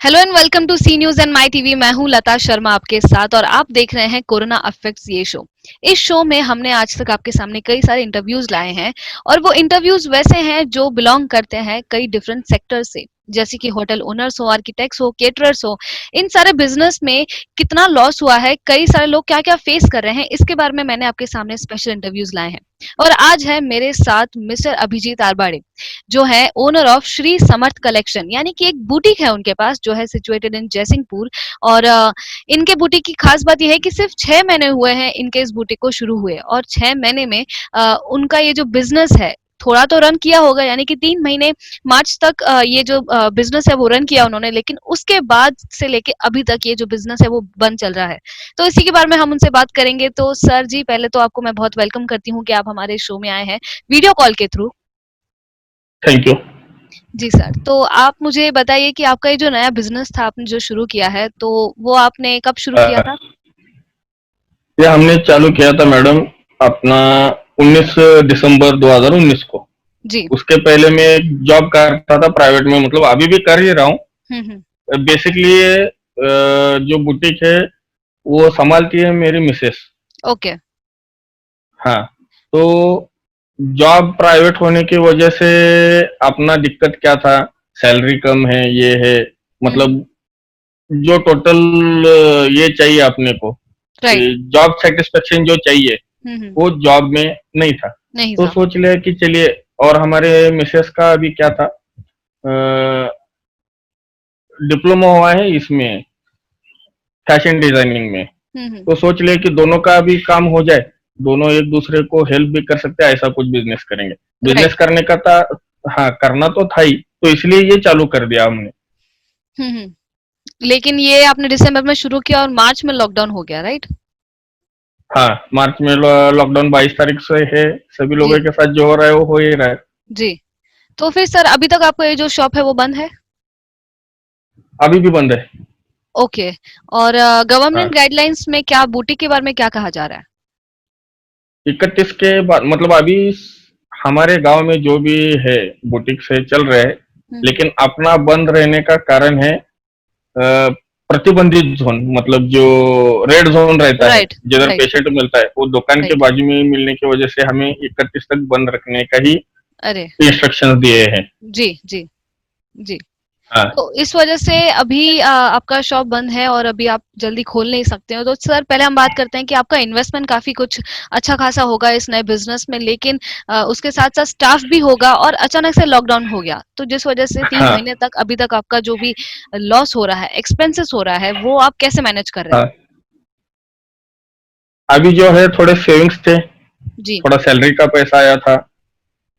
Hello and welcome to C news and my TV. मैं हूं लता शर्मा आपके साथ और आप देख रहे हैं कोरोना अफेक्ट्स ये शो। इस शो में हमने आज तक आपके सामने कई सारे इंटरव्यूज लाए हैं और वो इंटरव्यूज वैसे हैं जो बिलोंग करते हैं कई डिफरेंट सेक्टर से, जैसे कि होटल ओनर्स हो, आर्किटेक्ट्स हो, केटरर्स हो। इन सारे बिजनेस में कितना लॉस हुआ है, कई सारे लोग क्या क्या फेस कर रहे हैं, इसके बारे में मैंने आपके सामने स्पेशल इंटरव्यूज लाए हैं। और आज है मेरे साथ मिस्टर अभिजीत आरबाड़े, जो है owner of Shri Samarth collection, यानी कि एक बुटीक है उनके पास जो है सिचुएटेड इन जयसिंहपुर। और इनके बुटीक की खास बात यह है कि सिर्फ 6 महीने हुए हैं इनके इस बुटीक को शुरू हुए, और 6 महीने में उनका ये जो बिजनेस है थोड़ा तो रन किया होगा, यानी कि 3 महीने मार्च तक ये जो बिजनेस है वो रन किया उन्होंने, लेकिन उसके बाद से लेके अभी तक ये जो बिजनेस है वो बंद चल रहा है। तो इसी के बारे में हम उनसे बात करेंगे। तो सर जी, पहले तो आपको मैं बहुत वेलकम करती हूँ कि आप हमारे शो में आए हैं वीडियो कॉल के थ्रू। Thank you. जी सर, तो आप मुझे बताइए कि आपका ये जो नया बिज़नेस था आपने जो शुरू किया है, तो वो आपने कब शुरू किया था? ये हमने चालू किया था मैडम अपना 19 दिसंबर 2019 को। जी। उसके पहले मैं एक जॉब करता था प्राइवेट में, मतलब अभी भी कर ही रहा हूँ। हुँ, हुँ। बेसिकली जो बुटीक है वो संभालती है मेरी मिसेस। ओके। हाँ, तो जॉब प्राइवेट होने की वजह से अपना दिक्कत क्या था, सैलरी कम है, ये है, हुँ, हुँ। मतलब जो टोटल ये चाहिए अपने को, राइट। जॉब सेटिस्फेक्शन जो चाहिए हुँ, हुँ। वो जॉब में नहीं था। नहीं तो था। सोच लिया कि चलिए, और हमारे मिसेस का अभी क्या था, डिप्लोमा हुआ है इसमें, फैशन डिजाइनिंग में। हुँ, हुँ। तो सोच लिया कि दोनों का भी काम हो जाए, दोनों एक दूसरे को हेल्प भी कर सकते हैं, ऐसा कुछ बिजनेस करेंगे। Business right. करने का था, हाँ करना तो था ही, तो इसलिए ये चालू कर दिया हमने। हुँ, हुँ। लेकिन ये आपने दिसंबर में शुरू किया और मार्च में लॉकडाउन हो गया, राइट? हाँ, मार्च में लॉकडाउन 22 तारीख से है। सभी जी, लोगों के साथ जो हो रहा है वो हो ही रहा है। जी। तो फिर सर अभी तक आपका ये जो शॉप है वो बंद है? अभी भी बंद है। ओके। और हाँ, गवर्नमेंट गाइडलाइंस में क्या बुटीक के बारे में क्या कहा जा रहा है? 31 के बाद, मतलब अभी हमारे गांव में जो भी है बुटीक से चल रहे हैं, हुँ, हुँ। लेकिन अपना बंद रहने का कारण है प्रतिबंधित जोन, मतलब जो रेड जोन रहता है राइट, जिधर राइट, पेशेंट मिलता है, वो दुकान के राइट। बाजू में मिलने की वजह से हमें 31 तक बंद रखने का ही अरे! इंस्ट्रक्शन दिए हैं। जी, जी, जी। हाँ, तो इस वजह से अभी आपका शॉप बंद है और अभी आप जल्दी खोल नहीं सकते हो। तो सर पहले हम बात करते हैं कि आपका इन्वेस्टमेंट काफ़ी कुछ अच्छा खासा होगा इस नए बिज़नेस में, लेकिन उसके साथ-साथ स्टाफ भी होगा और अचानक से लॉकडाउन हो गया। तो जिस वजह से 3 हाँ, महीने तक अभी तक आपका जो भी लॉस हो रहा है, एक्सपेंसेस हो रहा है, वो आप कैसे मैनेज कर रहे हैं? हाँ। अभी जो है थोड़े सेविंग्स थे, जी। थोड़ा सैलरी का पैसा आया था,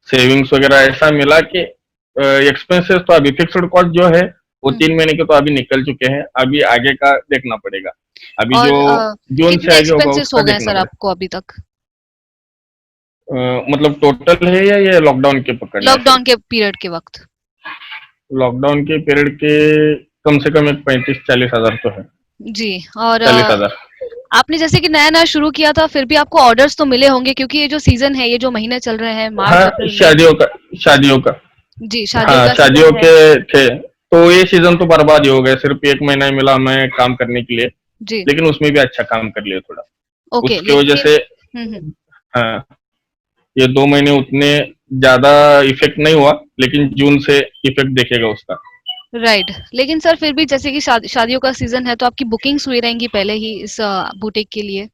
सेविंग्स वगैरह ऐसा मिला कि एक्सपेंसेस तो अभी फिक्स्ड कॉस्ट जो है वो हुँ, हुँ। 3 महीने के तो अभी निकल चुके हैं, अभी आगे का देखना पड़ेगा। अभी जो और जून से कितने आगे होगा एक्सपेंसेस उसका हो गए हैं देखना सर पड़ेगा। आपको अभी तक? मतलब टोटल है या ये लॉकडाउन के पकड़ना है सिर्फ? लॉकडाउन के पीरियड के वक़्त? लॉकडाउन के पीरियड के कम से कम एक 35-40 हजार तो है। जी। और 40 हजार। आपने जैसे कि नया-नया शुरू किया था, फिर भी आपको ऑर्डर्स तो मिले होंगे, क्योंकि ये जो सीज़न है, ये जो महीने चल रहे हैं मार्च, हाँ, अप्रैल, मई। शादियों का। जी, शादियों हाँ, का शादियों सीज़न है। के थे, तो ये सीजन तो बर्बाद ही हो गया, सिर्फ एक महीना ही मिला हमें काम करने के लिए। जी। लेकिन उसमें भी अच्छा काम कर लिया थोड़ा, ओके, उसकी वजह लेकिन से। हुँ, हुँ। हाँ, ये 2 महीने उतने ज्यादा इफेक्ट नहीं हुआ, लेकिन जून से इफेक्ट देखेगा उसका। राइट। लेकिन सर फिर भी जैसे कि शादियों का सीज़न है, तो आपकी बुकिंग्स हुई रहेंगी पहले ही इस बुटीक के लिए?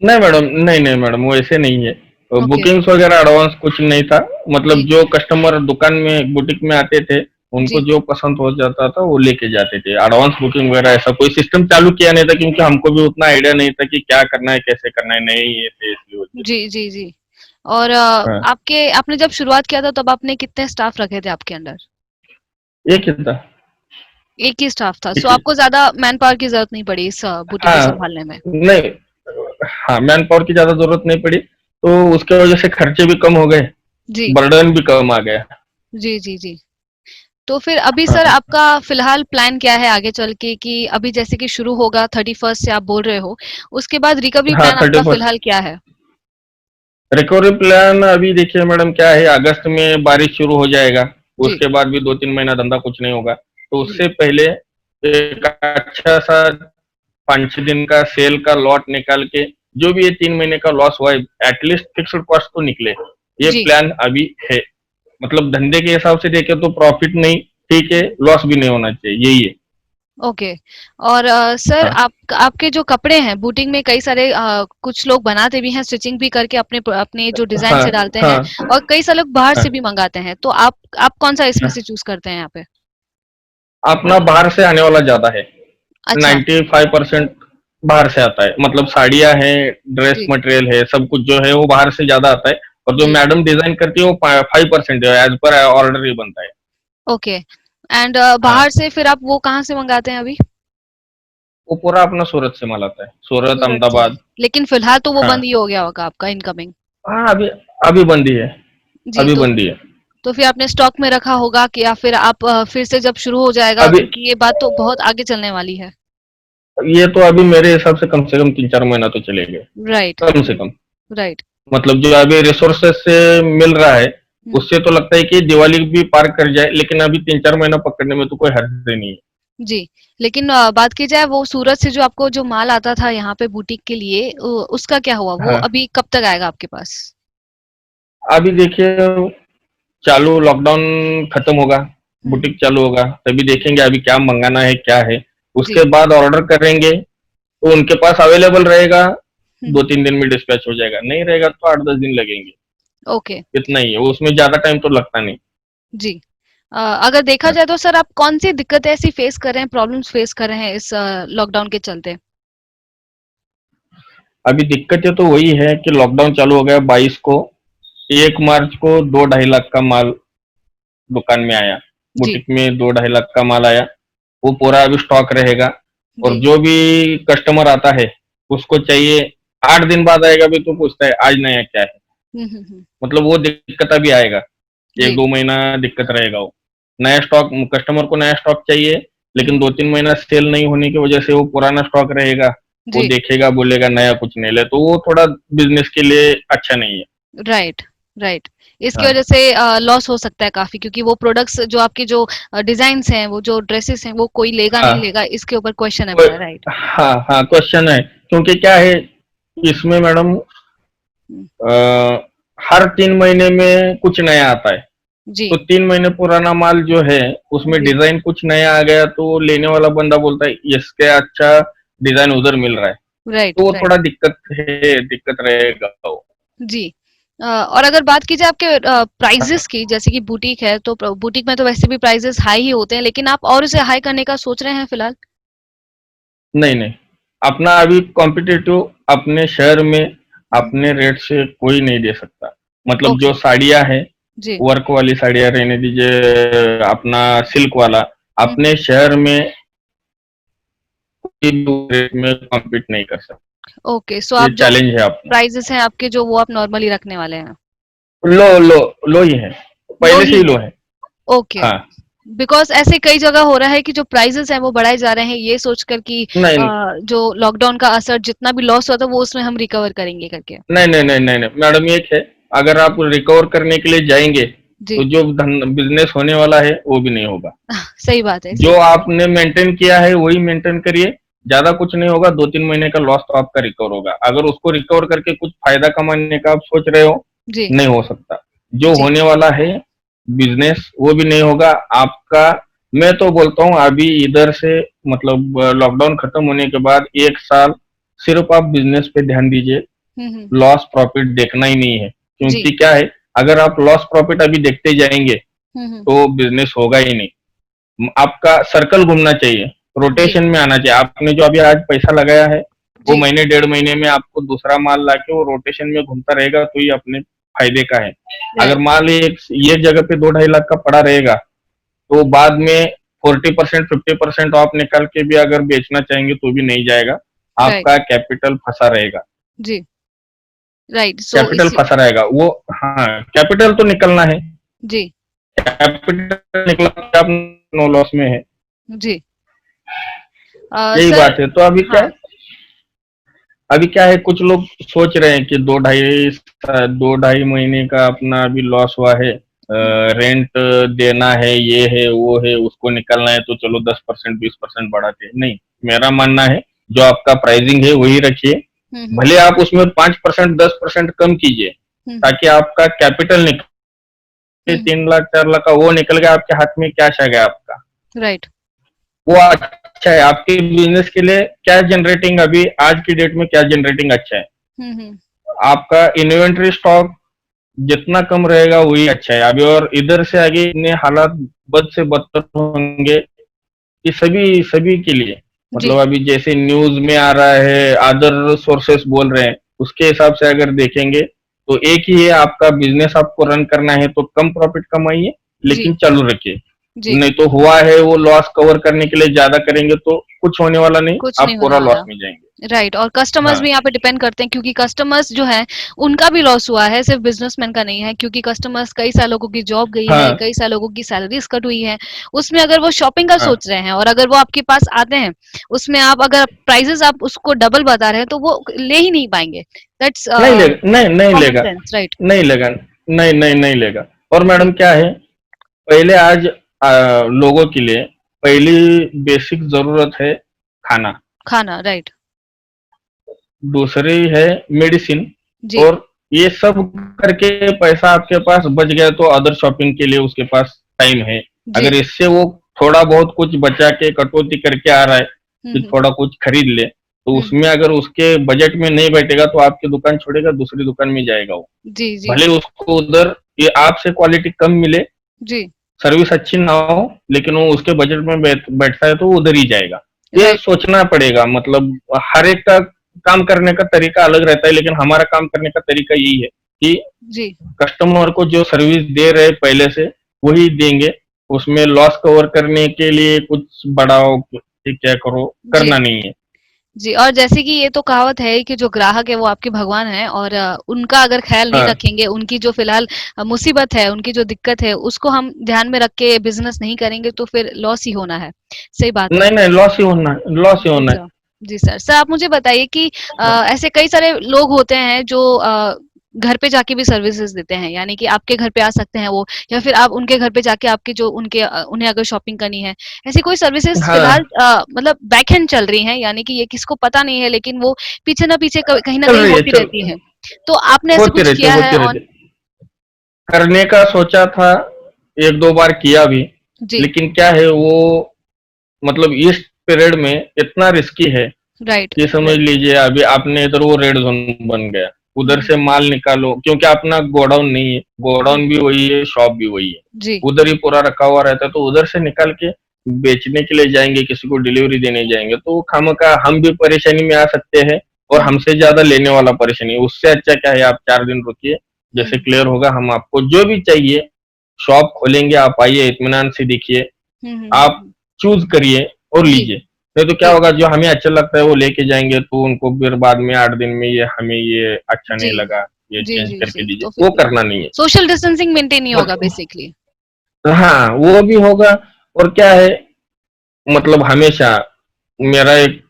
नहीं मैडम, नहीं नहीं मैडम, वो ऐसे नहीं है। ओके। बुकिंग्स वगैरह एडवांस कुछ नहीं था। मतलब जी, जो कस्टमर दुकान में बुटीक में आते थे, उनको जी। जो पसंद हो जाता था वो लेके जाते थे। एडवांस बुकिंग वगैरह ऐसा कोई सिस्टम चालू किया नहीं था, क्योंकि हमको भी उतना आइडिया नहीं था कि क्या करना है, कैसे करना है, नहीं ये थे इसलिए वजह जी, जी, जी। और से। हाँ, आपके आपने जब शुरुआत किया था, तब आपने कितने स्टाफ रखे थे आपके अंडर? एक ही था। एक ही स्टाफ था, सो एक ही। आपको ज़्यादा मैन पावर की ज़रूरत नहीं पड़ी इस बुटीक को हाँ, सँभालने में। नहीं, हाँ मैन पावर की ज्यादा जरूरत नहीं पड़ी, तो उसके वजह से खर्चे भी कम हो गए, जी। बर्डन भी कम आ गया। जी, जी, जी। तो फिर अभी सर हाँ, आपका फ़िलहाल प्लान क्या है आगे चल के, कि अभी जैसे कि शुरू होगा 31st से आप बोल रहे हो, उसके बाद रिकवरी हाँ, प्लान आपका 31st। फ़िलहाल क्या है? रिकवरी प्लान अभी देखिए मैडम क्या है, अगस्त में बारिश शुरू हो जाएगा, जी, उसके बाद भी 2-3 महीना धंधा कुछ नहीं होगा, तो जी। उससे पहले एक अच्छा सा 5-6 दिन का सेल का लॉट निकाल के जो भी ये 3 महीने का लॉस हुआ है एटलीस्ट फिक्स्ड कॉस्ट तो निकले, ये जी। प्लान अभी है। मतलब धंधे के हिसाब से देखे तो प्रॉफिट नहीं ठीक है, लॉस भी नहीं होना चाहिए, यही है। ओके। और सर हाँ आपके जो कपड़े हैं बुटीक में कई सारे कुछ लोग बनाते भी हैं स्टिचिंग भी करके अपने अपने जो डिजाइन हाँ से डालते हैं हाँ और कई सारे लोग बाहर हाँ से भी मंगाते हैं तो आप कौन सा इसमें हाँ। से चूज करते हैं यहाँ पे? अपना बाहर से आने वाला ज्यादा है, अच्छा। 95% बाहर से आता है। मतलब साड़ियाँ हैं, ड्रेस जी। मटेरियल है, सब कुछ जो है वो बाहर से ज्यादा आता है। और जो जी। मैडम डिजाइन करती है वो 5% है, एज पर ऑर्डर ही बनता है। ओके। एंड हाँ, बाहर से फिर आप वो कहाँ से मंगाते हैं अभी? वो पूरा अपना सूरत से माल आता है, सूरत, सूरत से। अहमदाबाद। लेकिन फिलहाल तो वो बंद हाँ ही हो गया होगा आपका इनकमिंग। हाँ, अभी अभी बंदी है, जी। अभी बंदी है। तो फिर आपने स्टॉक में रखा होगा कि या फिर आप फिर से जब शुरू हो जाएगा अभी क्योंकि ये बात तो बहुत आगे चलने वाली है। ये तो अभी मेरे हिसाब से कम 3-4 महीना तो चलेंगे, राइट। कम से कम। राइट। मतलब जो अभी रिसोर्सेस से मिल रहा है, हम्म। उससे तो लगता है कि दिवाली भी पार कर जाए, लेकिन अभी 3-4 महीना पकड़ने में तो कोई हर्ज नहीं है। जी। लेकिन बात की जाए वो सूरत से जो आपको जो माल आता था यहाँ पे बुटीक के लिए उसका क्या हुआ? वो हाँ, अभी कब तक आएगा आपके पास? अभी देखिए, चालू लॉकडाउन खत्म होगा, हम्म। बुटीक चालू होगा, तभी देखेंगे अभी क्या मंगाना है क्या है। जी। उसके बाद ऑर्डर करेंगे तो उनके पास अवेलेबल रहेगा, दो हम्म। तीन दिन में डिस्पैच हो जाएगा, नहीं रहेगा तो 8-10 दिन लगेंगे। ओके। इतना ही है, उसमें ज्यादा टाइम तो लगता नहीं। जी। अगर देखा हाँ। जाए तो सर आप कौन सी दिक्कतें ऐसी फेस कर रहे हैं, प्रॉब्लम्स फेस कर रहे हैं इस लॉकडाउन के चलते? अभी दिक्कतें तो वही है कि लॉकडाउन चालू हो गया 22 को, 1 मार्च को 2-2.5 लाख का माल दुकान में आया, जी। बुटीक में 2-2.5 लाख का माल आया। वो पूरा अभी स्टॉक रहेगा। और जी। जो भी कस्टमर आता है उसको चाहिए, 8 दिन बाद आएगा भी तो पूछता है आज नया क्या है। हम्म। मतलब वो दिक्कत अभी आएगा, एक जी। दो महीना दिक्कत रहेगा वो। नया स्टॉक, कस्टमर को नया स्टॉक चाहिए, लेकिन हम्म। 2-3 महीना सेल नहीं होने की वजह से वो पुराना स्टॉक रहेगा। वो जी। देखेगा, बोलेगा नया कुछ नहीं ले, तो वो थोड़ा बिजनेस के लिए अच्छा नहीं है। राइट। राइट। इसकी हाँ वजह से लॉस हो सकता है काफी क्योंकि वो प्रोडक्ट्स जो आपके जो डिजाइन हैं वो जो ड्रेसेस हैं वो कोई लेगा नहीं हाँ लेगा इसके ऊपर क्वेश्चन है बड़ा, राइट? हाँ हाँ, क्वेश्चन है। क्योंकि क्या है, इसमें मैडम हम्म। हर 3 महीने में कुछ नया आता है। जी। तो 3 महीने पुराना माल जो है उसमें जी। डिजाइन कुछ नया आ गया तो लेने वाला बंदा बोलता है इसके अच्छा डिजाइन उधर मिल रहा है, राइट। तो वो राइट। थोड़ा दिक्कत है, दिक्कत रहेगा वो। जी। और अगर बात की जाए आपके प्राइजेस की जैसे कि बुटीक है तो बुटीक में तो वैसे भी प्राइजेस हाई ही होते हैं लेकिन आप और उसे हाई करने का सोच रहे हैं फिलहाल? नहीं नहीं, अपना अभी कॉम्पिटिटिव अपने शहर में अपने रेट से कोई नहीं दे सकता। मतलब ओके। जो साड़ियाँ हैं, जी। वर्क वाली साड़ियाँ रहने दीजिए, अपना सिल्क वाला, हम्म। अपने शहर में कोई भी रेट में कॉम्पीट नहीं कर सकता। ओके, सो ये आप जो चैलेंज है अपना। प्राइजेस हैं आपके जो वो आप नॉर्मली रखने वाले हैं? लो लो लो ही है, लो पहले से ही ही है। लो है। ओके। हाँ। बिकॉज ऐसे कई जगह हो रहा है कि जो प्राइजेस हैं वो बढ़ाए जा रहे हैं ये सोचकर कि नहीं जो लॉकडाउन का असर जितना भी लॉस हुआ था वो उसमें हम रिकवर करेंगे करके। नहीं नहीं नहीं नहीं नहीं मैडम, एक है, अगर आप रिकवर करने के लिए जाएंगे तो जी। जो बिजनेस होने वाला है वो भी नहीं होगा। सही बात है, जो सही बात है। आपने मेंटेन किया है वही मेंटेन करिए, ज्यादा कुछ नहीं होगा, 2-3 महीने का लॉस तो आपका रिकवर होगा। अगर उसको रिकवर करके कुछ फायदा कमाने का आप सोच रहे हो, जी। नहीं हो सकता। जो जी। होने वाला है बिजनेस वो भी नहीं होगा आपका। मैं तो बोलता हूँ अभी इधर से, मतलब लॉकडाउन खत्म होने के बाद 1 साल सिर्फ आप बिजनेस पे ध्यान दीजिए, हम्म। लॉस प्रॉफिट देखना ही नहीं है। जी। क्योंकि क्या है, अगर आप लॉस प्रॉफिट अभी देखते जाएंगे हम्म। तो बिजनेस होगा ही नहीं। आपका सर्कल घूमना चाहिए, जी। रोटेशन में आना चाहिए। आपने जो अभी आज पैसा लगाया है वो जी। महीने 1.5 महीने में आपको दूसरा माल लाके वो रोटेशन में घूमता रहेगा तो ही अपने फायदे का है। अगर राइट। माल एक जगह पे 2-2.5 लाख का पड़ा रहेगा तो बाद में 40% 50% ऑफ निकाल के भी अगर बेचना चाहेंगे तो भी नहीं जाएगा, राइट। आपका कैपिटल फंसा रहेगा। जी। राइट, सो कैपिटल इसी। फंसा रहेगा वो। हाँ, कैपिटल तो निकलना है, जी। कैपिटल निकला तो आप नो लॉस में है, जी। यही सर। बात है। तो अभी क्या हाँ। है, अभी क्या है, कुछ लोग सोच रहे हैं कि 2-2.5 महीने का अपना अभी लॉस हुआ है, रेंट देना है, ये है वो है, उसको निकलना है तो चलो 10% 20% बढ़ाते हैं, नहीं। मेरा मानना है जो आपका प्राइसिंग है वही रखिए, हम्म, भले आप उसमें 5% 10% कम कीजिए, हम्म, ताकि आपका कैपिटल निकले। हम्म, 3 लाख 4 लाख का वो निकल गया आपके हाथ में, क्या छा गया आपका, राइट। वो अच्छा है आपके बिजनेस के लिए। क्या जनरेटिंग अभी आज की डेट में क्या जनरेटिंग अच्छा है, हम्म, हम्म, आपका इन्वेंट्री स्टॉक जितना कम रहेगा वही अच्छा है अभी। और इधर से आगे इतने हालात बद से बदतर होंगे कि सभी सभी के लिए, जी, मतलब अभी जैसे न्यूज में आ रहा है, अदर सोर्सेस बोल रहे हैं, उसके हिसाब से अगर देखेंगे तो एक ही है, आपका बिजनेस आपको रन करना है तो कम प्रॉफिट कमाइए जी, लेकिन चालू रखिए। जी, नहीं तो हुआ है वो लॉस कवर करने के लिए ज्यादा करेंगे तो कुछ होने वाला नहीं, कुछ आप नहीं होने पूरा वाला। लॉस में जाएंगे। राइट, और कस्टमर्स हाँ भी यहाँ पे डिपेंड करते हैं, क्योंकि कस्टमर्स जो है उनका भी लॉस हुआ है, सिर्फ बिजनेसमैन का नहीं है, क्योंकि कस्टमर्स कई सालों की जॉब गई है, हाँ कई सालों की सैलरीज कट हुई है। उसमें अगर वो शॉपिंग का हाँ, सोच रहे हैं और अगर वो आपके पास आते हैं, उसमें आप अगर प्राइजेस आप उसको डबल बता रहे हैं तो वो ले ही नहीं पाएंगे। दैट्स नहीं लेगा, नहीं नहीं कॉमन लेगा, सेंस, राइट। नहीं लेगा, नहीं नहीं नहीं लेगा। और जी, मैडम क्या है, पहले आज लोगों के लिए पहली बेसिक जरूरत है खाना, खाना, राइट। दूसरी है मेडिसिन, जी, और ये सब करके पैसा आपके पास बच गया तो अदर शॉपिंग के लिए उसके पास टाइम है। जी, अगर इससे वो थोड़ा बहुत कुछ बचा के कटौती करके आ रहा है हम्म, कि थोड़ा कुछ खरीद ले, तो हम्म, उसमें अगर उसके बजट में नहीं बैठेगा तो आपकी दुकान छोड़ेगा, दूसरी दुकान में जाएगा वो। जी, जी, भले उसको उधर ये आपसे क्वालिटी कम मिले, जी, सर्विस अच्छी ना हो, लेकिन वो उसके बजट में बैठता है तो वो उधर ही जाएगा। ये राइट, सोचना पड़ेगा, मतलब हर एक का काम करने का तरीका अलग रहता है, लेकिन हमारा काम करने का तरीका यही है कि जी, कस्टमर को जो सर्विस दे रहे पहले से वही देंगे। उसमें लॉस कवर करने के लिए कुछ बढ़ाओ कि क्या करो, जी, करना नहीं है। जी। और जैसे कि ये तो कहावत है कि जो ग्राहक है वो आपके भगवान है, और उनका अगर ख्याल नहीं हाँ रखेंगे, उनकी जो फिलहाल मुसीबत है, उनकी जो दिक्कत है, उसको हम ध्यान में रख के बिजनेस नहीं करेंगे तो फिर लॉस ही होना है। सही बात है। नहीं नहीं, लॉस ही होना है, लॉस ही जी होना है। सर। जी सर। सर आप मुझे बताइए कि हाँ ऐसे कई सारे लोग होते हैं जो घर पे जाके भी सर्विसेज देते हैं, यानी कि आपके घर पे आ सकते हैं वो, या फिर आप उनके घर पे जाके आपके जो उन्हें अगर शॉपिंग करनी है, ऐसी कोई सर्विसेज फिलहाल हाँ, मतलब बैकएंड चल रही हैं, यानी कि ये किसको पता नहीं है, लेकिन वो पीछे ना पीछे कहीं ना चल कहीं रही है, होती चल रहती है। तो आपने ऐसे होती कुछ रहती किया है होती रहती। ऑन? करने का सोचा था, एक दो बार किया भी, जी, लेकिन क्या है वो, मतलब इस पीरियड में इतना रिस्की है राइट, कि समझ राइट। लीजिए अभी आपने इधर वो रेड जोन बन गया, उधर हम्म, से माल निकालो, क्योंकि अपना गोडाउन नहीं है, हम्म, गोडाउन भी वही है, शॉप भी वही है, जी, उधर ही पूरा रखा हुआ रहता है, तो उधर से निकाल के बेचने के लिए जाएंगे, किसी को डिलीवरी देने जाएंगे तो खामखा हम भी परेशानी में आ सकते हैं, और हम्म, हमसे ज्यादा लेने वाला परेशानी है। उससे अच्छा क्या है, आप 4 दिन रुकिए, जैसे हम्म, क्लियर होगा हम आपको जो भी चाहिए शॉप खोलेंगे, आप आइए इत्मीनान से देखिए, हम्म, आप चूज करिए और जी, लीजिए। नहीं तो क्या जी, होगा, जो हमें अच्छा लगता है वो लेके जाएंगे तो उनको फिर बाद में 8 दिन में ये हमें ये अच्छा जी, नहीं लगा, ये जी, चेंज जी, करके जी, दीजिए, तो फिर वो करना नहीं है। सोशल डिस्टेंसिंग मेंटेन नहीं होगा मत बेसिकली। हाँ वो भी होगा। और क्या है, मतलब हमेशा मेरा एक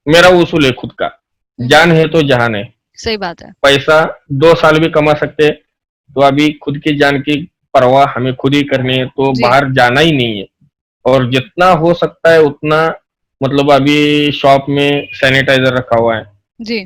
मेरा उसूल है खुद का, हम्म, जान है तो जहान है। सही बात है। पैसा 2 साल भी कमा सकते हैं, तो अभी खुद की जान की परवाह हमें खुद ही करनी है, तो जी, बाहर जाना ही नहीं है। और जितना हो सकता है उतना, मतलब अभी शॉप में सैनिटाइजर रखा हुआ है, जी,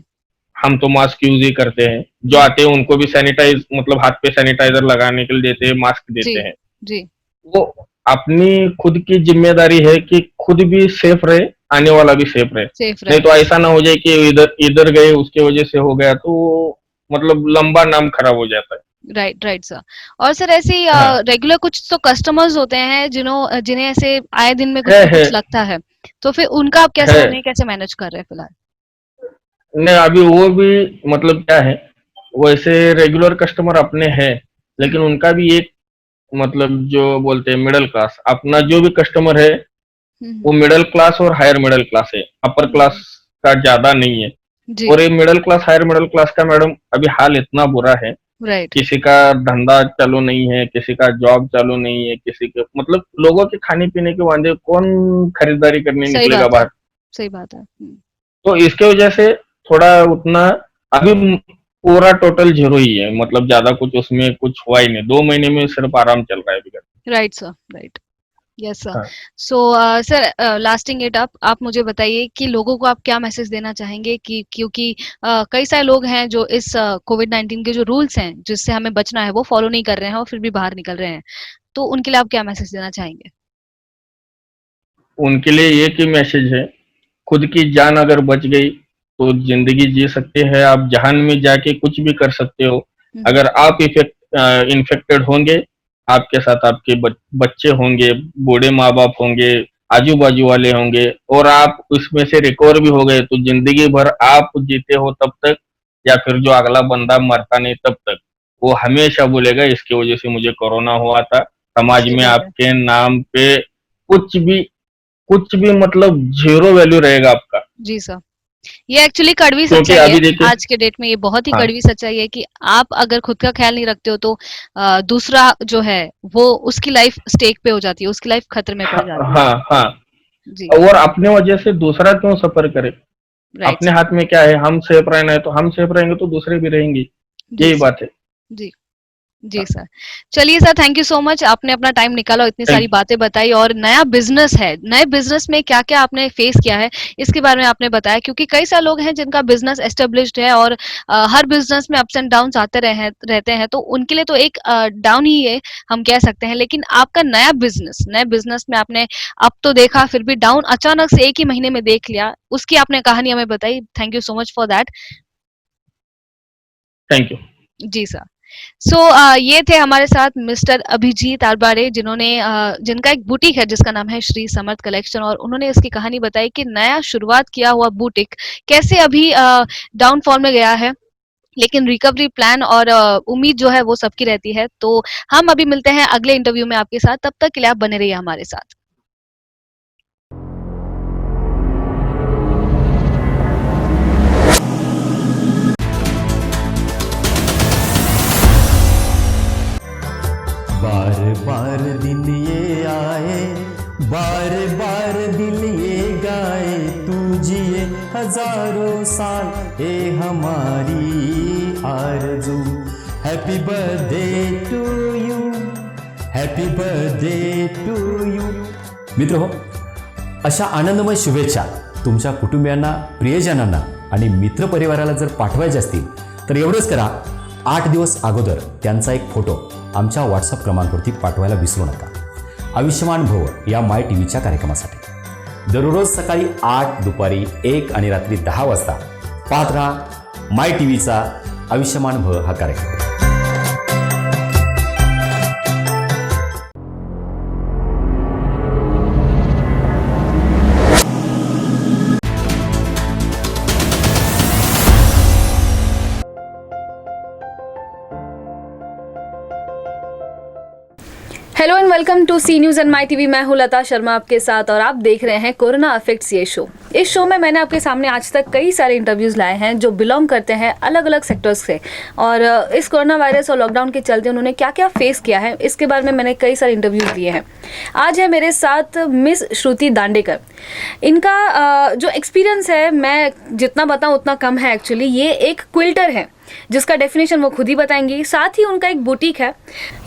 हम तो मास्क यूज ही करते हैं, जो जी, आते हैं उनको भी सैनिटाइज, मतलब हाथ पे सैनिटाइजर लगाने के लिए देते हैं, मास्क जी, देते हैं। जी, वो अपनी खुद की जिम्मेदारी है कि खुद भी सेफ रहे, आने वाला भी सेफ रहे। सेफ नहीं रहे। तो ऐसा ना हो जाए कि इधर इधर गए उसके वजह से हो गया तो मतलब लंबा नाम खराब हो जाता है। Right, right sir. और सर ऐसे ही हाँ रेगुलर कुछ तो कस्टमर्स होते हैं जिन्हें ऐसे आए दिन में कुछ है ना है कुछ लगता है, तो फिर उनका आप कैसे है। उन्हें कैसे मैनेज कर रहे हैं फिलहाल? नहीं अभी वो भी, मतलब क्या है, वैसे रेगुलर कस्टमर अपने हैं, लेकिन हम्म, उनका भी एक, मतलब जो बोलते हैं मिडिल क्लास, अपना हम्म, जो भी कस्टमर है हम्म, वो मिडिल क्लास और हायर मिडिल क्लास है, अपर क्लास हम्म, का ज्यादा नहीं है। जी, और ये middle class higher middle class का मैडम अभी हाल इतना बुरा है, राइट, किसी का धंधा चालू नहीं है, किसी का जॉब चालू नहीं है, किसी के मतलब लोगों के खाने पीने के वांदे, कौन खरीदारी करने सही निकलेगा बात है, बाहर। सही बात है। तो इसके वजह से थोड़ा उतना अभी पूरा टोटल जीरो ही है, मतलब ज्यादा कुछ उसमें कुछ हुआ ही नहीं, 2 महीने में सिर्फ आराम चल रहा है अभी तक। Right sir, right. Yes sir. हाँ। So sir, lasting it up, आप मुझे बताइए कि लोगों को आप क्या मैसेज देना चाहेंगे कि क्योंकि कई सारे लोग हैं जो इस कोविड-19 के जो रूल्स हैं जिससे हमें बचना है वो फॉलो नहीं कर रहे हैं और फिर भी बाहर निकल रहे हैं, तो उनके लिए आप क्या मैसेज देना चाहेंगे? उनके लिए एक ही मैसेज है, खुद की जान अगर बच गई तो जिंदगी जी सकते हैं, आप जहान में जाके कुछ भी कर सकते हो। हम्म। अगर आप इन्फेक्टेड होंगे, आपके साथ आपके बच्चे होंगे, बूढ़े माँ बाप होंगे, आजू बाजू वाले होंगे, और आप उसमें से रिकवर भी हो गए तो जिंदगी भर आप जीते हो तब तक, या फिर जो अगला बंदा मरता नहीं तब तक, वो हमेशा बोलेगा इसकी वजह से मुझे कोरोना हुआ था। समाज सही में बात है। आपके नाम पे कुछ भी कुछ भी मतलब जीरो वैल्यू रहेगा आपका। जी सर। ये एक्चुअली कड़वी क्योंकि सच्चाई है। अभी देखिए। आज के डेट में ये बहुत ही हाँ, कड़वी सच्चाई है कि आप अगर खुद का ख्याल नहीं रखते हो तो दूसरा जो है वो उसकी लाइफ स्टेक पे हो जाती है, उसकी लाइफ खतरे में पड़ हाँ, जाती है। हाँ, हाँ। जी। और अपने वजह से दूसरा क्यों सफर करे? राइट अपने सर। हाथ में क्या है, हम सेफ रहना है तो हम सेफ रहेंगे तो दूसरे भी रहेंगे। जी यही सर। बात है। जी। जी हाँ, सर। चलिए sir, thank you so much, आपने अपना टाइम निकाला और इतनी सारी थैंक बातें बताई और नया बिज़नेस है, नए बिज़नेस में क्या-क्या आपने फेस किया है, इसके बारे में आपने बताया क्योंकि कई सारे लोग हैं जिनका बिज़नेस एस्टेब्लिश्ड है और हर बिज़नेस में अप्स एंड डाउन्स आते रहते हैं, तो उनके लिए तो एक डाउन ही है, हम कह सकते हैं। लेकिन आपका नए बिज़नेस में आपने अप तो देखा, फिर भी डाउन अचानक से 1 ही महीने में देख लिया, उसकी आपने कहानी हमें बताई। Thank you so much for that. Thank you. जी सर। सो ये थे हमारे साथ मिस्टर अभिजीत आरबाड़े जिनका एक बुटीक है जिसका नाम है श्री समर्थ कलेक्शन और उन्होंने इसकी कहानी बताई कि नया शुरुआत किया हुआ बुटीक कैसे अभी डाउनफॉल में गया है, लेकिन रिकवरी प्लान और उम्मीद जो है वो सबकी रहती है। तो हम अभी मिलते हैं अगले इंटरव्यू में आपके साथ, तब तक के लिए आप बने रहिए हमारे साथ। बार बार दिन ये आए, बार बार दिल ये गाए, तू जिए हजारों साल ए हमारी आरज़ू। Happy birthday to you, happy birthday to you. मित्र हो, अशा आनंदमय शुभेच्छा तुमच्या कुटुंबियांना, प्रियजनांना आणि मित्रपरिवाराला जर पाठवायचे असतील तर एवढंच करा, 8 दिवस अगोदर त्यांचा एक फोटो आमच्या व्हॉट्सअप क्रमांकावरती पाठवायला विसरू नका। आयुष्यमान भव या माय टीव्हीच्या कार्यक्रमासाठी दररोज सकाळी 8, दुपारी 1 आणि रात्री 10 वाजता पाहत राहा माय टीव्हीचा आयुष्यमान भव हा कार्यक्रम। Hello and welcome to C news and my TV. मैं हूं लता शर्मा आपके साथ और आप देख रहे हैं कोरोना अफेक्ट्स ये शो। इस शो में मैंने आपके सामने आज तक कई सारे इंटरव्यूज़ लाए हैं जो बिलोंग करते हैं अलग अलग सेक्टर्स से और इस कोरोना वायरस और लॉकडाउन के चलते उन्होंने क्या क्या फेस किया है इसके बारे में मैंने कई सारे इंटरव्यूज़ दिए हैं। आज है मेरे साथ मिस श्रुति दांडेकर। इनका जो एक्सपीरियंस है मैं जितना बताऊँ उतना कम है। एक्चुअली ये एक क्विल्टर है जिसका डेफिनेशन वो खुद ही बताएंगी। साथ ही उनका एक बुटीक है।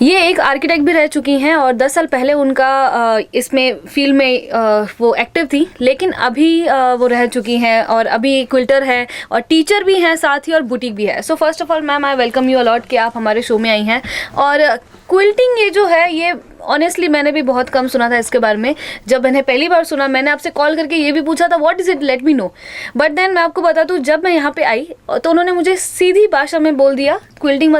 ये एक आर्किटेक्ट भी रह चुकी हैं और 10 साल पहले उनका इसमें फील्ड में वो एक्टिव थी, लेकिन अभी वो रह चुकी हैं और अभी क्विल्टर है और टीचर भी हैं साथ ही और बुटीक भी है। So first of all ma'am, I welcome you a lot कि आप हमारे शो में आई हैं। और क्विल्टिंग ये जो है ये ऑनेस्टली मैंने भी बहुत कम सुना था इसके बारे में। जब मैंने पहली बार सुना मैंने आपसे कॉल करके ये भी पूछा था what is it, let me know. But then मैं आपको बता दूँ, जब मैं यहाँ पे आई तो उन्होंने मुझे सीधी भाषा में बोल दिया क्विल्टिंग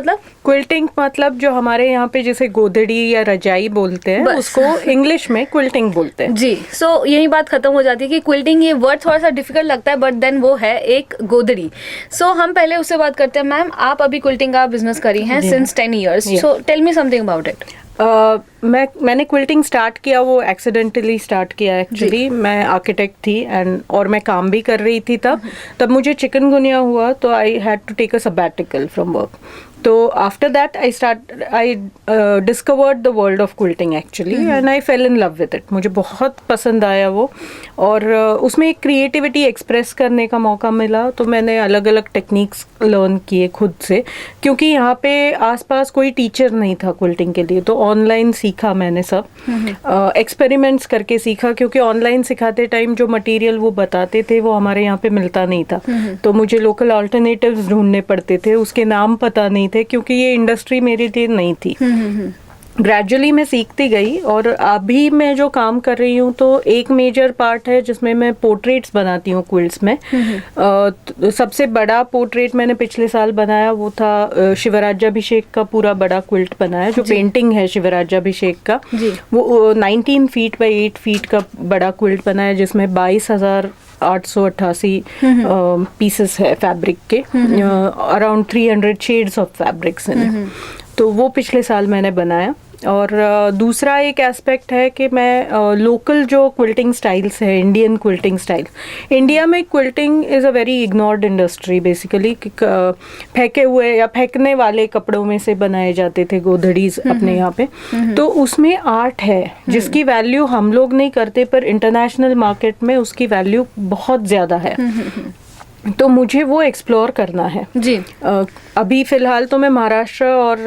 मतलब जो हमारे यहाँ पे जैसे गोदड़ी या रजाई बोलते हैं उसको इंग्लिश में क्विल्टिंग बोलते हैं जी। सो यही बात खत्म हो जाती है कि क्विल्टिंग ये वर्ड थोड़ा सा डिफिकल्ट लगता है बट देन वो है एक गोदड़ी। सो हम पहले उससे बात करते हैं। मैम, आप अभी क्विल्टिंग का बिजनेस करी हैं since 10 years. So tell me something about it. मैंने क्विल्टिंग स्टार्ट किया, वो एक्सीडेंटली स्टार्ट किया एक्चुअली। मैं आर्किटेक्ट थी और मैं काम भी कर रही थी तब मुझे चिकनगुनिया हुआ तो I had to take a sabbatical from work. तो after that I discovered the world of quilting actually and I fell in love with it. मुझे बहुत पसंद आया वो, और उसमें एक क्रिएटिविटी एक्सप्रेस करने का मौका मिला. तो मैंने अलग अलग टेक्निक्स लर्न किए खुद से, क्योंकि यहाँ पे आसपास कोई टीचर नहीं था क्विल्टिंग के लिए. तो ऑनलाइन सीखा मैंने सब, एक्सपेरिमेंट्स करके सीखा, क्योंकि ऑनलाइन सिखाते टाइम जो मटेरियल वो बताते थे वो हमारे यहाँ पे मिलता नहीं था. तो मुझे लोकल अल्टरनेटिव्स ढूंढने पड़ते थे, उसके नाम पता नहीं थे, क्योंकि ये इंडस्ट्री मेरे लिए नहीं थी. ग्रेजुअली मैं सीखती गई, और अभी मैं जो काम कर रही हूँ तो एक मेजर पार्ट है जिसमें मैं पोर्ट्रेट्स बनाती हूँ क्विल्ट्स में. सबसे बड़ा पोर्ट्रेट मैंने पिछले साल बनाया, वो था शिवराज्याभिषेक का पूरा बड़ा क्विल्ट बनाया, जो पेंटिंग है शिवराज्याभिषेक का. वो 19 फीट बाई 8 फीट का बड़ा क्विल्ट बनाया, जिसमें 22,888 पीसेस है फैब्रिक के, अराउंड 300 शेड्स ऑफ फैब्रिक्स इन. तो वो पिछले साल मैंने बनाया. और दूसरा एक एस्पेक्ट है कि मैं लोकल जो क्विल्टिंग स्टाइल्स है, इंडियन क्विल्टिंग स्टाइल, इंडिया में quilting is a very ignored industry basically. फेंके हुए या फेंकने वाले कपड़ों में से बनाए जाते थे गोधड़ीज अपने यहाँ पे. तो उसमें आर्ट है जिसकी वैल्यू हम लोग नहीं करते, पर इंटरनेशनल मार्केट में उसकी वैल्यू बहुत ज़्यादा है. तो मुझे वो एक्सप्लोर करना है जी. अभी फ़िलहाल तो मैं महाराष्ट्र और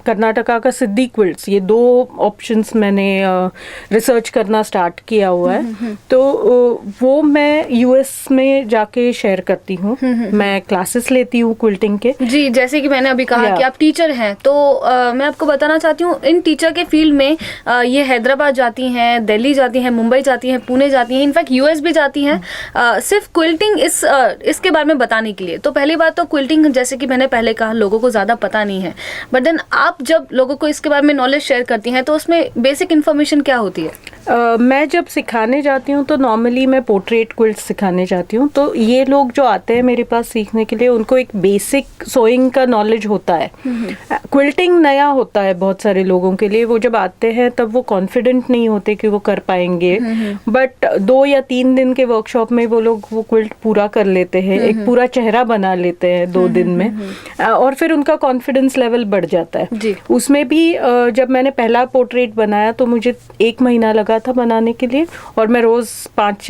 कर्नाटका का सिद्धि क्विल्ट्स, ये 2 ऑप्शंस मैंने रिसर्च करना स्टार्ट किया हुआ है. तो वो मैं यूएस में जाके शेयर करती हूँ. मैं क्लासेस लेती हूँ क्विल्टिंग के. जी, जैसे कि मैंने अभी कहा कि आप टीचर हैं, तो मैं आपको बताना चाहती हूँ, इन टीचर के फील्ड में ये हैदराबाद जाती हैं, दिल्ली जाती हैं, मुंबई जाती हैं, पुणे जाती हैं, इनफैक्ट यूएस भी जाती हैं, सिर्फ क्विल्टिंग इसके बारे में बताने के लिए. तो पहली बात तो क्विल्टिंग, जैसे कि मैंने पहले कहा, लोगों को ज़्यादा पता नहीं है. बट देन आप जब लोगों को इसके बारे में नॉलेज शेयर करती हैं, तो उसमें बेसिक इन्फॉर्मेशन क्या होती है? मैं जब सिखाने जाती हूँ तो नॉर्मली मैं पोर्ट्रेट क्विल्ट सिखाने जाती हूँ. तो ये लोग जो आते हैं मेरे पास सीखने के लिए, उनको एक बेसिक सोइंग का नॉलेज होता है. क्विल्टिंग नया होता है बहुत सारे लोगों के लिए. वो जब आते हैं तब वो कॉन्फिडेंट नहीं होते कि वो कर पाएंगे, बट 2 या 3 दिन के वर्कशॉप में वो लोग वो क्विल्ट पूरा कर लेते हैं, एक पूरा चेहरा बना लेते हैं 2 दिन में, और फिर उनका कॉन्फिडेंस लेवल बढ़ जाता है. उसमें भी जब मैंने पहला पोर्ट्रेट बनाया तो मुझे 1 महीना लगा था बनाने के लिए, और मैं रोज 5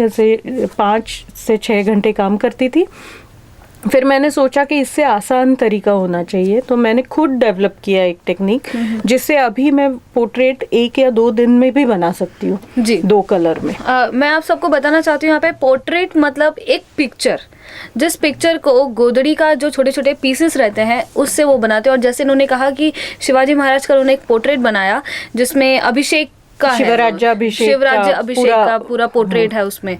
से 6 घंटे काम करती थी. फिर मैंने सोचा कि इससे आसान तरीका होना चाहिए, तो मैंने खुद डेवलप किया एक टेक्निक, जिससे अभी मैं पोर्ट्रेट 1 या 2 दिन में भी बना सकती हूँ जी, 2 कलर में. मैं आप सबको बताना चाहती हूँ, यहाँ पे पोर्ट्रेट मतलब एक पिक्चर, जिस पिक्चर को गोदड़ी का जो छोटे छोटे पीसेस रहते हैं उससे वो बनाते हैं. और जैसे उन्होंने कहा कि शिवाजी महाराज का उन्होंने एक पोर्ट्रेट बनाया जिसमें अभिषेक का शिवराज्याभिषेक का पूरा पोर्ट्रेट है उसमें.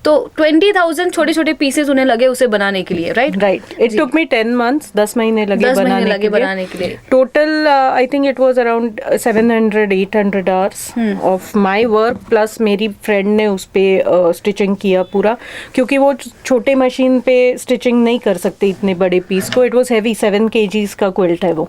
तो 20,000 छोटे छोटे पीसेस उन्हें लगे उसे बनाने के लिए. Right. It took me 10 months, 10 महीने लगे बनाने के लिए. Total I think it was around 700-800 hours of my work, plus मेरी फ्रेंड ने उस पे स्टिचिंग किया पूरा, क्योंकि वो छोटे मशीन पे स्टिचिंग नहीं कर सकते इतने बड़े पीस को. इट वाज हैवी, 7 kgs का क्विल्ट है वो.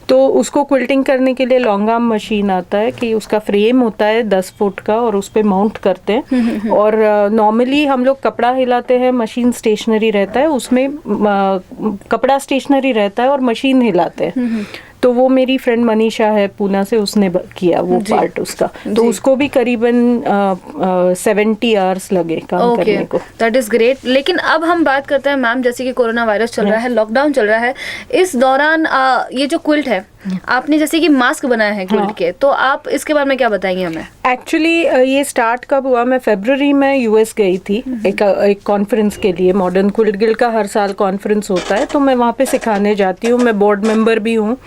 तो उसको क्विल्टिंग करने के लिए लॉन्ग आर्म मशीन आता है, कि उसका फ्रेम होता है 10 फुट का, और उस पे माउंट करते हैं. और नॉर्मली हम लोग कपड़ा हिलाते हैं, मशीन स्टेशनरी रहता है, उसमें कपड़ा स्टेशनरी रहता है और मशीन हिलाते हैं. तो वो मेरी फ्रेंड मनीषा है पूना से, उसने किया वो पार्ट उसका. तो उसको भी करीबन 70 आवर्स लगे काम करने को. That is great. लेकिन अब हम बात करते हैं मैम, जैसे कि कोरोना वायरस चल रहा है, लॉकडाउन चल रहा है, इस दौरान ये जो क्विल्ट है, आपने जैसे कि मास्क बनाया है क्विल्ट के, तो आप इसके बारे में क्या बताएंगे हमें? एक्चुअली ये स्टार्ट कब हुआ, मैं फरवरी में यूएस गई थी एक कॉन्फ्रेंस के लिए. मॉडर्न क्विल्ट गिल्ड का हर साल कॉन्फ्रेंस होता है, तो मैं वहाँ पे सिखाने जाती हूँ. मैं बोर्ड मेंबर भी हूँ.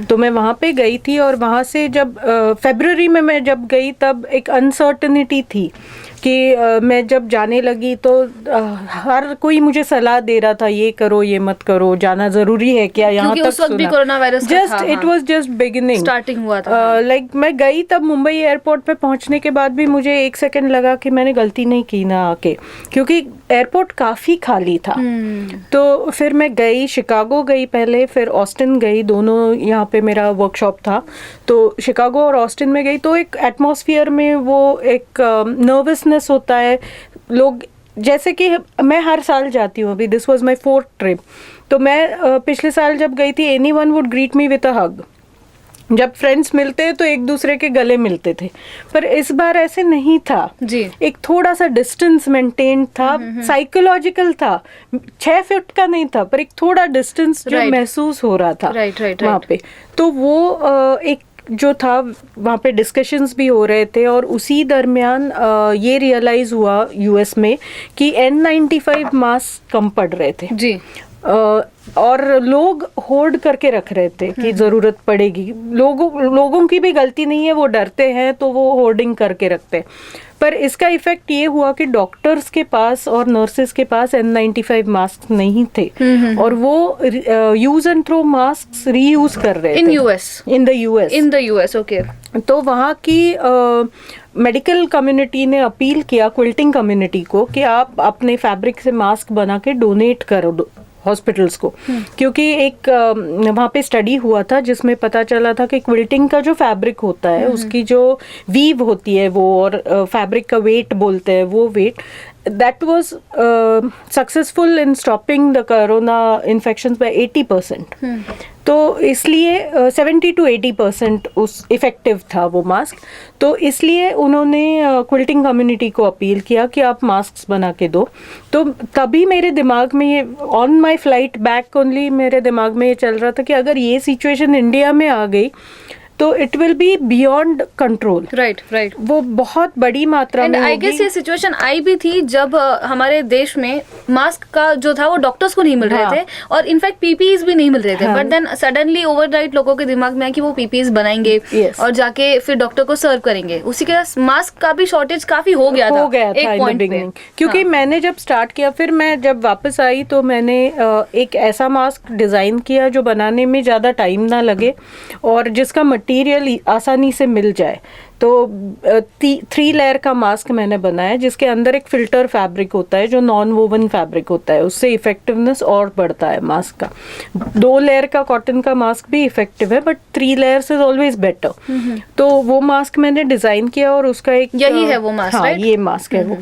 तो मैं वहाँ पे गई थी, और वहाँ से जब फरवरी में मैं जब गई तब एक अनसर्टनिटी थी कि मैं जब जाने लगी तो हर कोई मुझे सलाह दे रहा था, ये करो, ये मत करो, जाना जरूरी है क्या, यहाँ तक उस वक्त भी corona virus just it was just beginning, starting हुआ था. लाइक मैं गई तब मुंबई एयरपोर्ट पे पहुंचने के बाद भी मुझे 1 सेकंड लगा कि मैंने गलती नहीं की ना आके, क्योंकि एयरपोर्ट काफी खाली था. तो फिर मैं गई, शिकागो गई पहले, फिर ऑस्टिन गई. दोनों यहाँ पे मेरा वर्कशॉप था, तो शिकागो और ऑस्टिन में गई. तो एक एटमॉस्फेयर में वो एक नर्वसनेस होता है, लोग जैसे कि मैं हर साल जाती हूँ, अभी this was my 4th trip, तो मैं पिछले साल जब गई थी, anyone would greet me with a hug. जब फ्रेंड्स मिलते तो एक दूसरे के गले मिलते थे, पर इस बार ऐसे नहीं था जी। एक थोड़ा सा डिस्टेंस मेंटेन था, साइकोलॉजिकल था, 6 फीट का नहीं था, पर एक थोड़ा डिस्टेंस जो महसूस हो रहा था वहाँ पे। तो वो एक जो था वहाँ पे डिस्कशंस भी हो रहे थे, और उसी दरमियान ये रियलाइज हुआ यूएस में कि N95 मास्क कम पड़ रहे थे जी। और लोग होर्ड करके रख रहे थे कि जरूरत पड़ेगी। लोगों की भी गलती नहीं है, वो डरते हैं तो वो होर्डिंग करके रखते हैं। पर इसका इफेक्ट ये हुआ कि डॉक्टर्स के पास और नर्सेस के पास N95 मास्क नहीं थे, और वो use and throw mask reuse कर रहे थे इन द यूएस। ओके। तो वहाँ की मेडिकल कम्युनिटी ने अपील किया क्विल्टिंग कम्युनिटी को कि आप अपने फैब्रिक से मास्क बना के डोनेट करो हॉस्पिटल्स को, क्योंकि एक वहाँ पे स्टडी हुआ था जिसमें पता चला था कि क्विल्टिंग का जो फैब्रिक होता है उसकी जो वीव होती है वो, और फैब्रिक का वेट बोलते हैं वो wait, that was successful in stopping the corona infections by 80%. तो इसलिए 70 to 80% उस इफेक्टिव था वो मास्क। तो इसलिए उन्होंने क्विल्टिंग कम्युनिटी को अपील किया कि आप मास्क बना के दो। तो तभी मेरे दिमाग में ये, on my flight back only, मेरे दिमाग में ये चल रहा था कि अगर ये सिचुएशन इंडिया में आ गई तो it will be beyond control. Right. वो बहुत बड़ी मात्रा में आई गेस ये सिचुएशन आई भी थी जब हमारे देश में मास्क का जो था वो डॉक्टर्स को नहीं मिल रहे थे, और इनफैक्ट पीपीईज भी नहीं मिल रहे थे। बट देन सडनली ओवरनाइट लोगों के दिमाग में आया कि वो पीपीईज बनाएंगे और जाके फिर डॉक्टर को सर्व करेंगे। उसी के मास्क का भी शॉर्टेज काफी हो गया था एक पॉइंट पे। क्योंकि मैंने जब स्टार्ट किया, फिर मैं जब वापस आई तो मैंने एक ऐसा मास्क डिजाइन किया जो बनाने में ज्यादा टाइम ना लगे और जिसका मटेरियल आसानी से मिल जाए। तो 3 लेयर का मास्क मैंने बनाया, जिसके अंदर एक फिल्टर फैब्रिक होता है जो नॉन वोवन फैब्रिक होता है, उससे इफेक्टिवनेस और बढ़ता है मास्क का। 2 लेयर का कॉटन का मास्क भी इफेक्टिव है, but 3 layers is always better. तो वो मास्क मैंने डिजाइन किया, और उसका एक यही है वो मास्क। हाँ, ये मास्क है वो।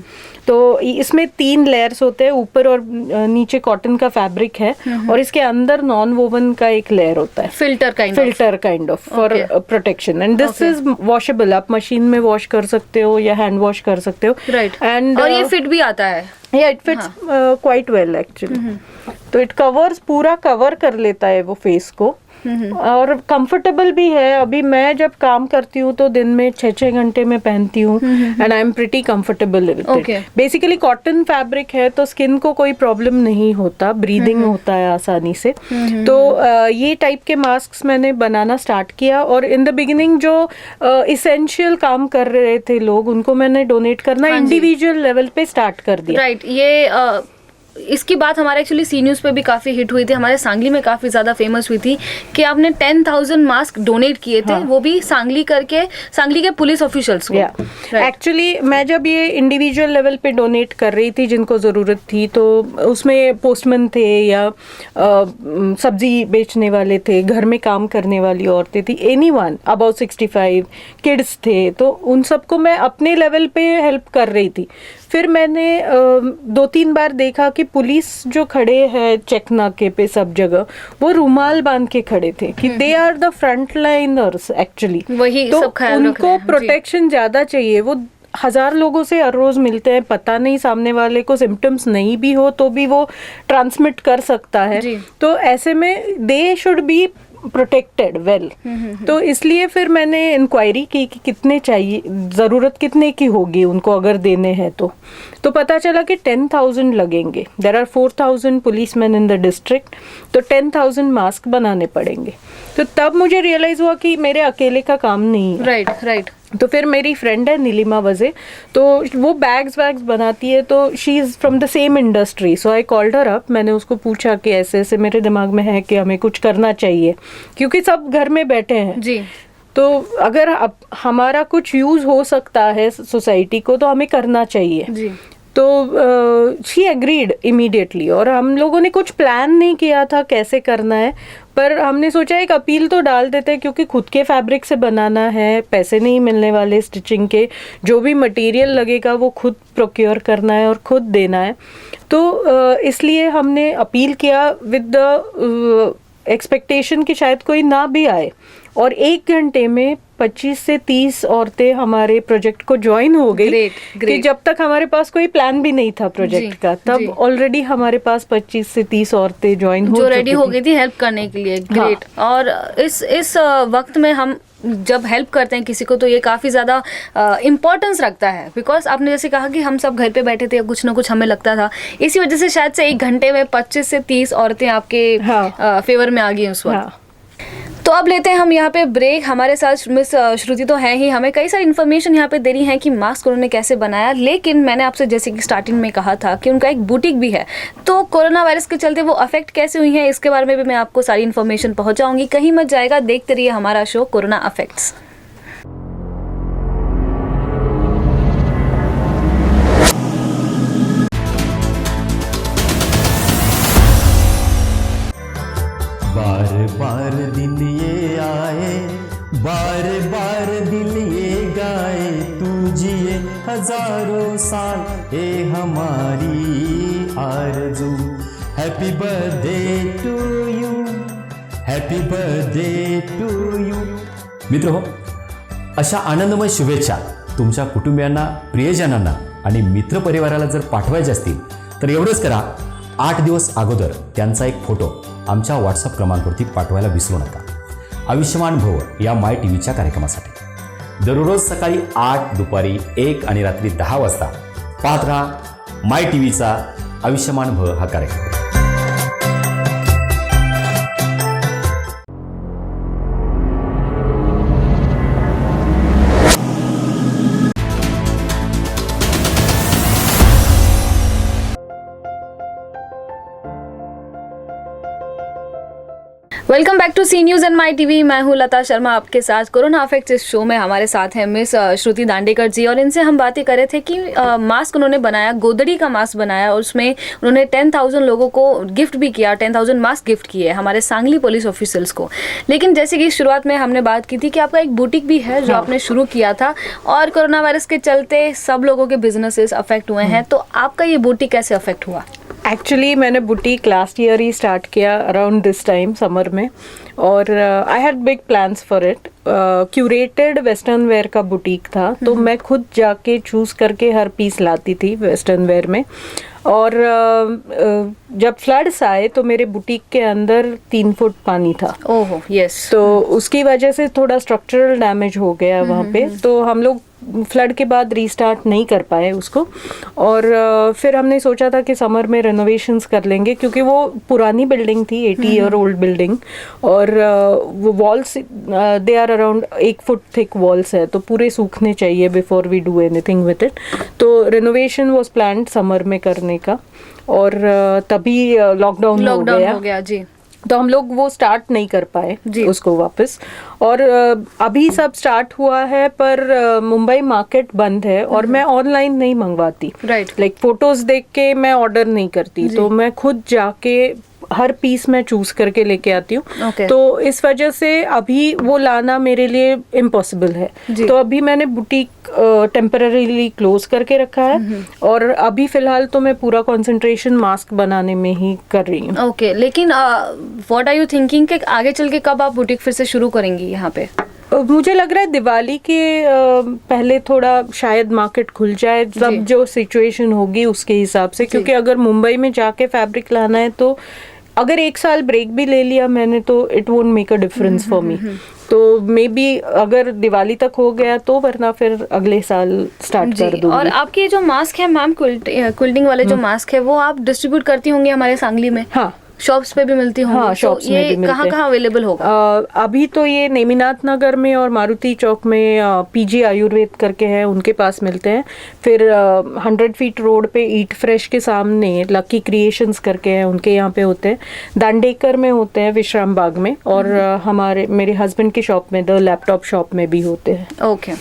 तो इसमें 3 लेयर्स होते हैं, ऊपर और नीचे कॉटन का फैब्रिक है, और इसके अंदर नॉन वोवन का एक लेयर होता है, filter kind of for protection. And this is washable, आप मशीन में वॉश कर सकते हो या हैंड वॉश कर सकते हो। एंड और ये फिट भी आता है। It fits quite well actually. तो इट कवर्स, पूरा कवर कर लेता है वो फेस को, और कंफर्टेबल भी है। अभी मैं जब काम करती हूँ तो दिन में 6-6 घंटे में पहनती हूँ, and I am pretty comfortable with it. Basically cotton fabric है तो स्किन को कोई प्रॉब्लम नहीं होता, ब्रीदिंग होता है आसानी से। तो ये टाइप के मास्क मैंने बनाना स्टार्ट किया, और इन द बिगिनिंग जो इसेंशियल काम कर रहे थे लोग, उनको मैंने डोनेट करना इंडिविजुअल लेवल पे स्टार्ट कर दिया। राइट। ये इसकी बात हमारे एक्चुअली सी न्यूज़ पे भी काफ़ी हिट हुई थी, हमारे सांगली में काफ़ी ज़्यादा फेमस हुई थी कि आपने 10,000 मास्क डोनेट किए थे। वो भी सांगली के पुलिस ऑफिशियल्स को। एक्चुअली मैं जब ये इंडिविजुअल लेवल पे डोनेट कर रही थी जिनको ज़रूरत थी, तो उसमें पोस्टमैन थे या सब्जी बेचने वाले थे, घर में काम करने वाली औरतें थी, एनीवन अबाउट 65, किड्स थे, तो उन सबको मैं अपने लेवल पे हेल्प कर रही थी। फिर मैंने 2-3 बार देखा कि पुलिस जो खड़े हैं चेक नाके पे सब जगह, वो रुमाल बांध के खड़े थे कि they are the front liners actually. वही तो सब ख्याल उनको प्रोटेक्शन ज्यादा चाहिए। वो 1000 लोगों से हर रोज मिलते हैं, पता नहीं सामने वाले को सिम्टम्स नहीं भी हो तो भी वो ट्रांसमिट कर सकता है। तो ऐसे में they should be protected well. तो इसलिए फिर मैंने इंक्वायरी की कि कितने चाहिए, ज़रूरत कितने की होगी उनको अगर देने हैं तो पता चला कि 10,000 लगेंगे। There are 4,000 policemen in the district, तो 10,000 मास्क बनाने पड़ेंगे। तो तब मुझे रियलाइज हुआ कि मेरे अकेले का काम नहीं है। राइट। तो फिर मेरी फ्रेंड है नीलिमा वजे, तो वो बैग्स वैग्स बनाती है, तो she is from the same industry. So I called her up, मैंने उसको पूछा कि ऐसे ऐसे मेरे दिमाग में है कि हमें कुछ करना चाहिए, क्योंकि सब घर में बैठे हैं जी। तो अगर हमारा कुछ यूज़ हो सकता है सोसाइटी को तो हमें करना चाहिए जी। तो शी एग्रीड इमीडिएटली, और हम लोगों ने कुछ प्लान नहीं किया था कैसे करना है, पर हमने सोचा एक अपील तो डाल देते हैं, क्योंकि खुद के फैब्रिक से बनाना है, पैसे नहीं मिलने वाले स्टिचिंग के, जो भी मटेरियल लगेगा वो खुद प्रोक्योर करना है और खुद देना है। तो इसलिए हमने अपील किया विद द एक्सपेक्टेशन कि शायद कोई ना भी आए, और 1 घंटे में 25 से 30 औरतें हमारे प्रोजेक्ट को ज्वाइन हो गई। Great, कि great. जब तक हमारे पास कोई प्लान भी नहीं था प्रोजेक्ट का, जी. तब ऑलरेडी हमारे पास 25 से 30 औरतें ज्वाइन हो जो रेडी चुकी हो थी। गई थी हेल्प करने के लिए। ग्रेट। और इस वक्त में हम जब हेल्प करते हैं किसी को तो ये काफ़ी ज़्यादा इम्पोर्टेंस रखता है, बिकॉज आपने जैसे कहा कि हम सब घर पे बैठे थे, कुछ ना कुछ हमें लगता था, इसी वजह से शायद से 1 घंटे में 25 से 30 औरतें आपके फेवर में आ गई उस वक्त। हाँ। तो अब लेते हैं हम यहाँ पे ब्रेक। हमारे साथ मिस श्रुति तो है ही, हमें कई सारी इन्फॉर्मेशन यहाँ पे दे रही है कि मास्क उन्होंने कैसे बनाया, लेकिन मैंने आपसे जैसे कि स्टार्टिंग में कहा था कि उनका एक बुटीक भी है, तो कोरोना वायरस के चलते वो अफेक्ट कैसे हुई है इसके बारे में भी मैं आपको सारी इन्फॉर्मेशन पहुँचाऊंगी। कहीं मत जाएगा, देखते रहिए हमारा शो कोरोना अफेक्ट्स। बार बार दिन ये आए, बार बार दिल ये गाए, तू जिए हजारों साल ए हमारी आरज़ू। Happy birthday to you, happy birthday to you. मित्र हो, अशा आनंदमय शुभेच्छा तुमच्या कुटुंबियांना, प्रियजनांना आणि मित्रपरिवाराला जर पाठवायचे असतील तर एवढंच करा, 8 दिवस अगोदर त्यांचा एक फोटो आमच्या व्हॉट्सअप क्रमांकावरती पाठवायला विसरू नका। आयुष्यमान भव या माय टी व्हीच्या कार्यक्रमासाठी दररोज सकाळी 8, दुपारी 1 आणि रात्री 10 वाजता पाहत राहा माय टी व्हीचा आयुष्यमान भव हा कार्यक्रम। Welcome back to C news and my TV. मैं हूँ लता शर्मा आपके साथ। कोरोना अफेक्ट्स इस शो में हमारे साथ हैं मिस श्रुति दांडेकर जी, और इनसे हम बातें कर रहे थे कि मास्क उन्होंने बनाया, गोदड़ी का मास्क बनाया, और उसमें उन्होंने 10,000 लोगों को गिफ्ट भी किया, 10,000 मास्क गिफ्ट किए हमारे सांगली पुलिस ऑफिसर्स को। लेकिन जैसे कि शुरुआत में हमने बात की थी कि आपका एक बुटीक भी है जो आपने शुरू किया था, और कोरोना वायरस के चलते सब लोगों के बिजनेसेस अफेक्ट हुए हैं, तो आपका ये बुटीक कैसे अफेक्ट हुआ? एक्चुअली मैंने बुटीक लास्ट ईयर ही स्टार्ट किया अराउंड दिस टाइम समर में, और I had big plans for it. Curated western wear का बुटीक था, तो मैं खुद जाके चूज़ करके हर पीस लाती थी वेस्टर्न वेयर में। और जब फ्लड्स आए तो मेरे बुटीक के अंदर 3 फुट पानी था। Oh yes. तो उसकी वजह से थोड़ा स्ट्रक्चरल डैमेज हो गया वहाँ पे, तो हम लोग फ्लड के बाद रीस्टार्ट नहीं कर पाए उसको। और फिर हमने सोचा था कि समर में रेनोवेशंस कर लेंगे, क्योंकि वो पुरानी बिल्डिंग थी, 80 ईयर ओल्ड बिल्डिंग, और वो walls they are around 1 foot thick walls है, तो पूरे सूखने चाहिए before we do anything with it. तो रेनोवेशन वाज प्लान्ड समर में करने का, और तभी लॉकडाउन हो गया जी। तो हम लोग वो स्टार्ट नहीं कर पाए उसको वापस। और अभी सब स्टार्ट हुआ है, पर मुंबई मार्केट बंद है, और मैं ऑनलाइन नहीं मंगवाती। राइट। लाइक फोटोज देख के मैं ऑर्डर नहीं करती, तो मैं खुद जाके हर पीस मैं चूज करके लेके आती हूँ। Okay. तो इस वजह से अभी वो लाना मेरे लिए इम्पॉसिबल है। तो अभी मैंने बुटीक टेम्पररीली क्लोज करके रखा है, और अभी फिलहाल तो मैं पूरा कंसंट्रेशन मास्क बनाने में ही कर रही हूँ। ओके, लेकिन व्हाट आर यू थिंकिंग कि आगे चल के कब आप बुटीक फिर से शुरू करेंगी यहाँ पे? मुझे लग रहा है दिवाली के पहले थोड़ा शायद मार्केट खुल जाए, तब जो सिचुएशन होगी उसके हिसाब से, क्योंकि अगर मुंबई में जाके फैब्रिक लाना है तो अगर 1 साल ब्रेक भी ले लिया मैंने तो it won't make a difference for me. तो मे बी अगर दिवाली तक हो गया तो, वरना फिर अगले साल स्टार्ट कर दूंगी। और आपके जो मास्क है मैम, क्विल्टिंग वाले जो मास्क है, वो आप डिस्ट्रीब्यूट करती होंगी हमारे सांगली में? हाँ, शॉप्स पे भी मिलती होंगी? हाँ, शॉप्स में भी मिलते हैं। कहाँ अवेलेबल होगा? अभी तो ये नेमिनाथ नगर में और मारुति चौक में पीजी आयुर्वेद करके है, उनके पास मिलते हैं। फिर 100 फीट रोड पे ईट फ्रेश के सामने लकी क्रिएशंस करके हैं, उनके यहाँ पे होते हैं। दांडेकर में होते हैं विश्राम बाग में, और मेरे हस्बैंड की शॉप में द लैपटॉप शॉप में भी होते हैं। Okay.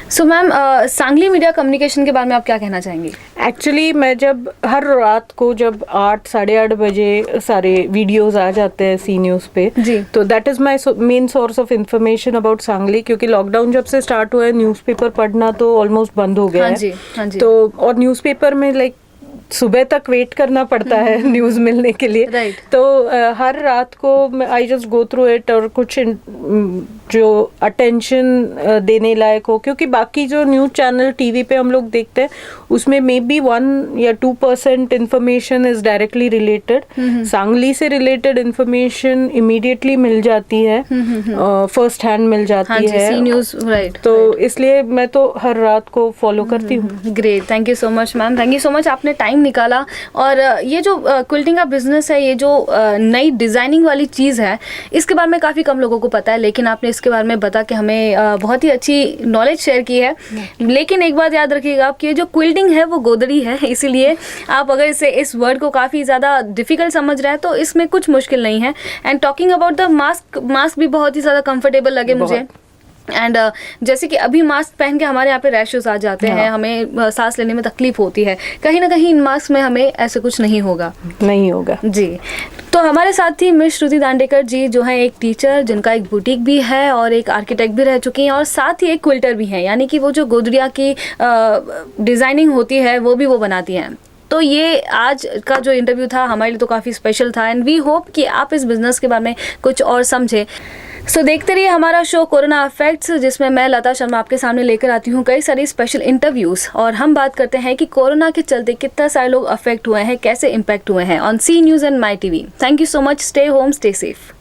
So ma'am, Sangli media communication के बारे में आप क्या कहना चाहेंगी? एक्चुअली मैं जब हर रात को जब 8 साढ़े 8 बजे सारे वीडियोस आ जाते हैं सी न्यूज़ पे जी। तो that is my main source of information about Sangli, क्योंकि लॉकडाउन जब से स्टार्ट हुआ है न्यूज़पेपर पढ़ना तो ऑलमोस्ट बंद हो गया हाँ है। जी, हाँ जी। तो और न्यूज़पेपर में लाइक सुबह तक वेट करना पड़ता है न्यूज़ मिलने के लिए। Right. तो हर रात को I just go through it और कुछ जो अटेंशन देने लायक हो, क्योंकि बाकी जो न्यूज़ चैनल टीवी पे हम लोग देखते हैं उसमें मे बी 1 या 2% information is directly related. Sangli से रिलेटेड इंफॉर्मेशन इमीडिएटली मिल जाती है, फर्स्ट हैंड मिल हाँ जाती जी, है। सी न्यूज़, राइट। तो इसलिए मैं तो हर रात को फॉलो करती हूँ। Great, thank you so much ma'am, thank you so much, आपने टाइम निकाला। और ये जो क्विल्टिंग का बिजनेस है, ये जो नई डिज़ाइनिंग वाली चीज़ है, इसके बारे में काफ़ी कम लोगों को पता है, लेकिन आपने इसके बारे में बता के हमें बहुत ही अच्छी नॉलेज शेयर की है। लेकिन एक बात याद रखिएगा आप कि जो क्विल्टिंग है वो गोदड़ी है, इसीलिए आप अगर इस वर्ड को काफ़ी ज़्यादा डिफिकल्ट समझ रहे हैं तो इसमें कुछ मुश्किल नहीं है। And talking about the mask भी बहुत ही ज़्यादा कंफर्टेबल लगे मुझे। एंड जैसे कि अभी मास्क पहन के हमारे यहाँ पे रैशेस आ जाते हैं, हमें सांस लेने में तकलीफ होती है, कहीं ना कहीं इन मास्क में हमें ऐसे कुछ नहीं होगा। जी। तो हमारे साथ ही मिस श्रुति दांडेकर जी, जो है एक टीचर जिनका एक बुटीक भी है और एक आर्किटेक्ट भी रह चुकी हैं, और साथ ही एक क्विल्टर भी हैं, यानी कि वो जो गोदड़िया की डिज़ाइनिंग होती है वो भी वो बनाती हैं। तो ये आज का जो इंटरव्यू था हमारे लिए तो काफ़ी स्पेशल था, एंड वी होप कि आप इस बिज़नेस के बारे में कुछ और समझे। सो देखते रहिए हमारा शो कोरोना अफेक्ट्स, जिसमें मैं लता शर्मा आपके सामने लेकर आती हूँ कई सारी स्पेशल इंटरव्यूज़, और हम बात करते हैं कि कोरोना के चलते कितना सारे लोग अफेक्ट हुए हैं, कैसे इम्पैक्ट हुए हैं, on C news and my TV. Thank you so much, stay home, stay safe.